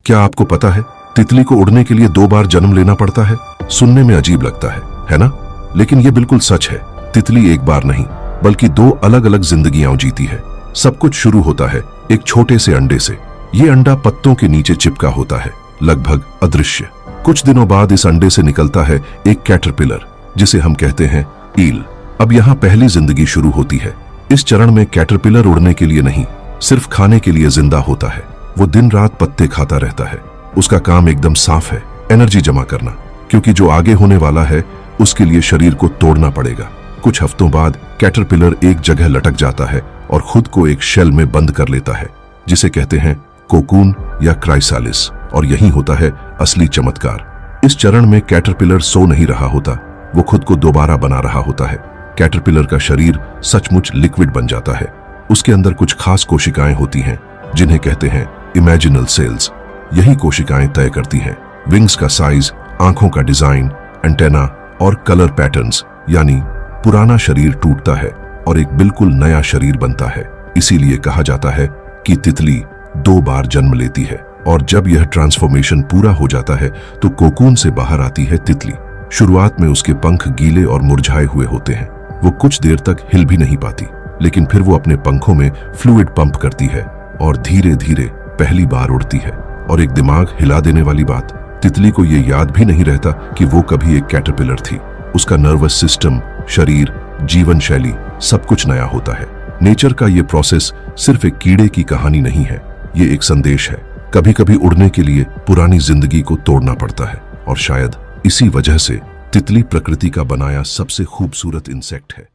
क्या आपको पता है तितली को उड़ने के लिए 2 बार जन्म लेना पड़ता है? सुनने में अजीब लगता है ना? लेकिन यह बिल्कुल सच है। तितली एक बार नहीं बल्कि 2 अलग अलग जिंदगियां जीती है। सब कुछ शुरू होता है एक छोटे से अंडे से। ये अंडा पत्तों के नीचे चिपका होता है, लगभग अदृश्य। कुछ दिनों बाद इस अंडे से निकलता है एक कैटरपिलर, जिसे हम कहते हैं ईल। अब यहाँ पहली जिंदगी शुरू होती है। इस चरण में कैटरपिलर उड़ने के लिए नहीं, सिर्फ खाने के लिए जिंदा होता है। वो दिन रात पत्ते खाता रहता है। उसका काम एकदम साफ है, एनर्जी जमा करना, क्योंकि जो आगे होने वाला है उसके लिए शरीर को तोड़ना पड़ेगा। कुछ हफ्तों बाद कैटरपिलर एक जगह लटक जाता है और खुद को एक शेल में बंद कर लेता है, जिसे कहते हैं कोकून या क्राइसालिस। और यही होता है असली चमत्कार। इस चरण में कैटरपिलर सो नहीं रहा होता, वो खुद को दोबारा बना रहा होता है। कैटरपिलर का शरीर सचमुच लिक्विड बन जाता है। उसके अंदर कुछ खास कोशिकाएं होती हैं जिन्हें कहते हैं इमेजिनल सेल्स। यही कोशिकाएं तय करती हैं विंग्स का साइज, आंखों का डिजाइन, एंटेना और कलर पैटर्न्स। यानी पुराना शरीर टूटता है और एक बिल्कुल नया शरीर बनता है। इसीलिए कहा जाता है कि तितली 2 बार जन्म लेती है। और जब यह ट्रांसफॉर्मेशन पूरा हो जाता है तो कोकून से बाहर आती है तितली। शुरुआत में उसके पंख गीले और मुरझाए हुए होते हैं। वो कुछ देर तक हिल भी नहीं पाती, लेकिन फिर वो अपने पंखों में फ्लूइड पंप करती है और धीरे धीरे पहली बार उड़ती है। और एक दिमाग हिला देने वाली बात, तितली को ये याद भी नहीं रहता कि वो कभी एक कैटरपिलर थी। उसका नर्वस सिस्टम, शरीर, जीवन शैली सब कुछ नया होता है। नेचर का ये प्रोसेस सिर्फ एक कीड़े की कहानी नहीं है, ये एक संदेश है। कभी कभी उड़ने के लिए पुरानी जिंदगी को तोड़ना पड़ता है। और शायद इसी वजह से तितली प्रकृति का बनाया सबसे खूबसूरत इंसेक्ट है।